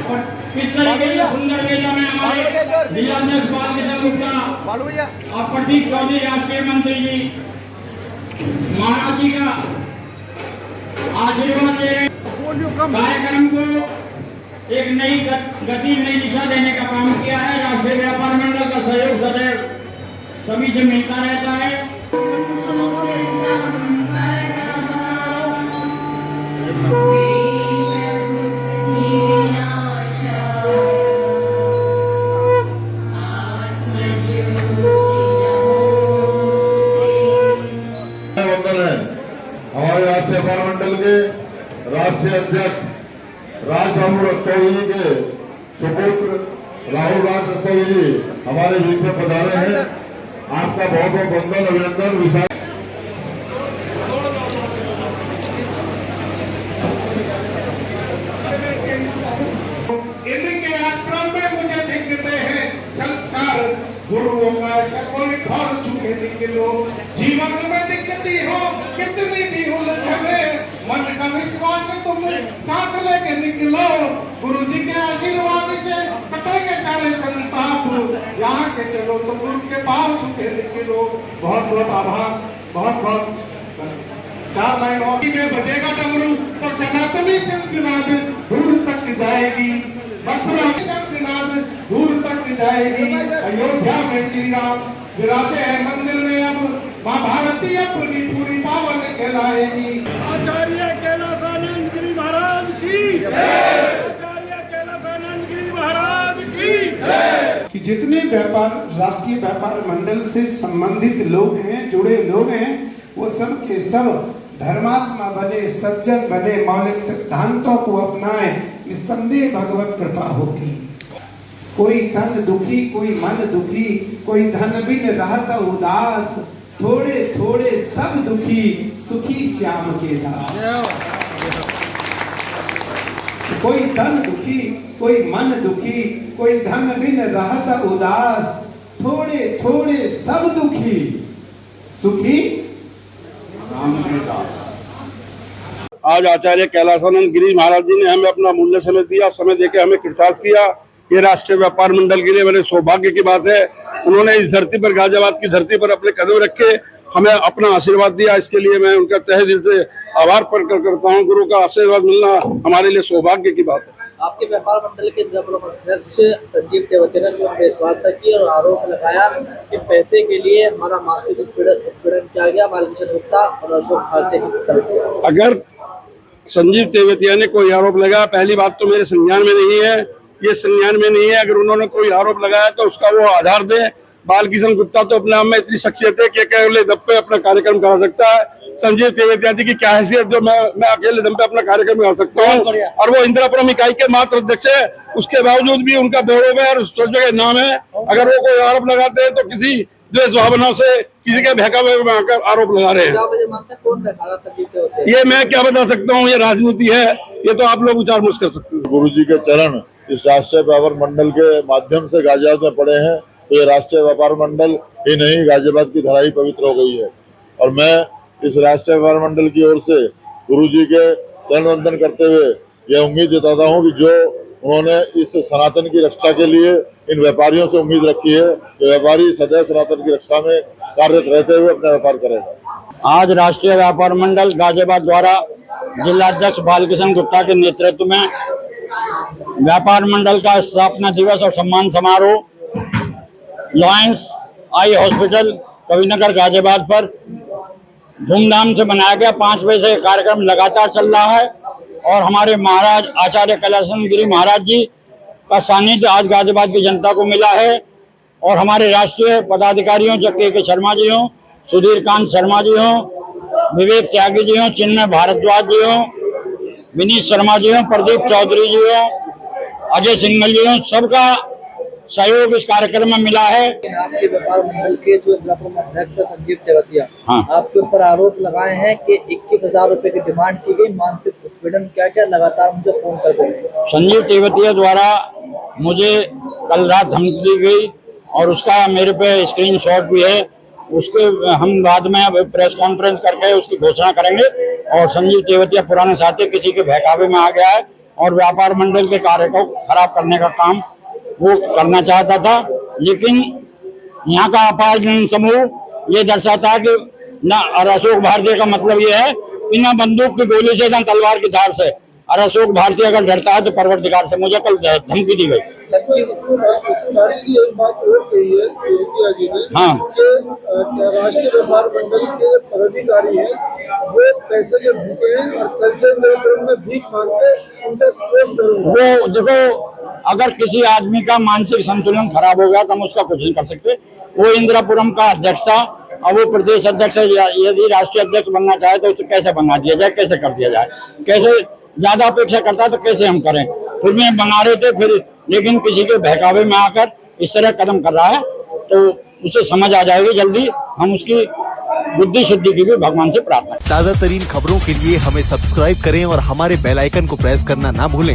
और किस तरीके से सुंदर वेला में हमारे जिलाध्यक्ष बालकिशन गुप्ता और प्रदीप चौधरी राष्ट्रीय मंत्री जी महाराज जी का आशीर्वाद ले रहे कार्यक्रम को एक नई गति नई दिशा देने का काम किया है। राष्ट्रीय व्यापार मंडल का सहयोग सदैव सभी से मिलता रहता है। हमारे राष्ट्रीय व्यापार मंडल के राष्ट्रीय अध्यक्ष राजबाबू रस्तोगी जी के सुपुत्र राहुल राज रस्तोगी जी हमारे बीच में पधारे हैं। आपका बहुत बहुत वंदन अभिनंदन। विशाल इनके आश्रम में मुझे दिखते हैं संस्कार गुरुओं का। ऐसा कोई घर चुके निकलो जीवन में दिक्कती हो कितनी भी उलझने मन का विश्वास तुम साथ लेके निकलो। गुरु जी के आशीर्वाद से कटेंगे सारे संताप। यहाँ के चलो तो गुरु के पास छुके निकलो। बहुत बहुत आभार। बहुत बहुत 4 लाइन और में बजेगा डमरू तो सनातनी शंखनाद दूर तक जाएगी। मथुरा की शंखनाद दूर तक जाएगी। अयोध्या में श्री राम विराजे हैं मंदिर में। अब माँ भारती अपनी पूरी पावन कहलाएगी। आचार्य कैलासानंद गिरी महाराज की आचार्य कैलासानंद गिरी महाराज की कि जितने व्यापार राष्ट्रीय व्यापार मंडल से संबंधित लोग हैं, जुड़े लोग हैं, वो सब के सब धर्मात्मा बने, सज्जन बने, मौलिक सिद्धांतों को अपनाएं। निस्संदेह भगवत कृपा होगी। कोई तन दुखी, कोई मन दुखी, कोई धन बिन रहत उदास, थोड़े थोड़े सब दुखी, सुखी श्याम के दास। कोई तन दुखी, कोई मन दुखी, कोई धन बिन रहत उदास, थोड़े थोड़े सब दुखी, सुखी राम के दास। आज आचार्य कैलासानंद गिरी महाराज जी ने हमें अपना मूल्य समय दिया, समय देकर हमें कृतार्थ किया। ये राष्ट्रीय व्यापार मंडल के लिए बड़े सौभाग्य की बात है। उन्होंने इस धरती पर, गाजियाबाद की धरती पर अपने कदम रखे, हमें अपना आशीर्वाद दिया। इसके लिए मैं उनका तहे दिल से आभार प्रकट करता हूँ। गुरु का आशीर्वाद मिलना हमारे लिए सौभाग्य की बात है। आपके व्यापार मंडल के अध्यक्ष संजीव तेवतिया ने विश्वास की और आरोप लगाया कि पैसे के लिए हमारा मानसिक उत्पीड़न किया गया बालकिशन गुप्ता और अशोक भारती की तरफ। अगर संजीव तेवतिया ने कोई आरोप लगाया, पहली बात तो मेरे संज्ञान में नहीं है, ये संज्ञान में नहीं है। अगर उन्होंने कोई आरोप लगाया तो उसका वो आधार दे। बालकिशन गुप्ता तो अपने आप में इतनी शख्सियत है कि अकेले दम पे अपना कार्यक्रम करा सकता है। संजीव तेवतिया जी की क्या हैसियत जो मैं अकेले दम पे अपना कार्यक्रम करा सकता हूँ। और वो इंदिरापुरम इकाई के मात्र अध्यक्ष है, उसके बावजूद भी उनका बेड़ों में और जगह नाम है। अगर वो कोई आरोप लगाते हैं तो किसी द्वेष भावना से किसी के बहकावे में आकर आरोप लगा रहे हैं। ये मैं क्या बता सकता हूँ, ये राजनीति है, ये तो आप लोग विचार विमर्श कर सकते हैं। गुरु जी के चरण इस राष्ट्रीय व्यापार मंडल के माध्यम से गाजियाबाद में पड़े हैं, तो ये राष्ट्रीय व्यापार मंडल ही नहीं, गाजियाबाद की धरा ही पवित्र हो गई है। और मैं इस राष्ट्रीय व्यापार मंडल की ओर से गुरु जी के चरण वंदन करते हुए यह उम्मीद जताता हूँ कि जो उन्होंने इस सनातन की रक्षा के लिए इन व्यापारियों से उम्मीद रखी है, तो व्यापारी सदैव सनातन की रक्षा में कार्यरत रहते हुए अपना व्यापार करेगा। आज राष्ट्रीय व्यापार मंडल गाजियाबाद द्वारा जिलाध्यक्ष बालकिशन गुप्ता के नेतृत्व में व्यापार मंडल का स्थापना दिवस और सम्मान समारोह lions eye hospital Kavi Nagar Ghaziabad पर धूमधाम से मनाया गया। 5 बजे से कार्यक्रम लगातार चल रहा है और हमारे महाराज आचार्य कैलासानंद गिरी महाराज जी का सानिध्य आज गाजियाबाद की जनता को मिला है। और हमारे राष्ट्रीय पदाधिकारियों के शर्मा जी हों, सुधीर कांत शर्मा जी हों, विवेक त्यागी जी हों, चिन्मय भारद्वाज जी हों, विनीत शर्मा जी हों, प्रदीप चौधरी जी हों, अजय सिंघल जी हों, सबका सहयोग इस कार्यक्रम में मिला है। आपके व्यापार मंडल के जो अध्यक्ष संजीव तेवतिया, हाँ, आपके ऊपर आरोप लगाए हैं कि 21,000 रुपए की डिमांड की गई, मानसिक उत्पीड़न क्या क्या लगातार मुझे फोन कर दे रहे हैं। संजीव तेवतिया द्वारा मुझे कल रात धमकी दी गई और उसका मेरे पे स्क्रीनशॉट भी है। उसके हम बाद में अब प्रेस कॉन्फ्रेंस करके उसकी घोषणा करेंगे। और संजीव तेवतिया पुराने साथी किसी के बहकावे में आ गया है और व्यापार मंडल के कार्य को खराब करने का काम वो करना चाहता था। लेकिन यहाँ का अपार जन समूह ये दर्शाता है कि न, और अशोक भारती का मतलब ये है कि न बंदूक की गोली से न तलवार की धार से, और अशोक भारती अगर डरता है तो परवरदिगार से। मुझे कल धमकी दी गई। हाँ, राष्ट्रीय व्यापार मंडल के पदाधिकारी हैं, वो पैसे के भूखे हैं और कल से में भीख मांगते उनका केस करूंगा। वो देखो, अगर किसी आदमी का मानसिक संतुलन खराब हो गया तो हम उसका कुछ नहीं कर सकते। वो इंद्रपुरम का अध्यक्ष था और वो प्रदेश अध्यक्ष, यदि राष्ट्रीय अध्यक्ष बनना चाहे तो उसे कैसे बना दिया जाए, कैसे कर दिया जाए, कैसे ज्यादा अपेक्षा करता है तो कैसे हम करें। फिर में बना रहे थे, फिर लेकिन किसी के बहकावे में आकर इस तरह कदम कर रहा है तो उसे समझ आ जाएगी जल्दी। हम उसकी बुद्धि शुद्धि की भी भगवान से प्रार्थना। ताज़ा तरीन खबरों के लिए हमें सब्सक्राइब करें और हमारे बेल आइकन को प्रेस करना ना भूलें।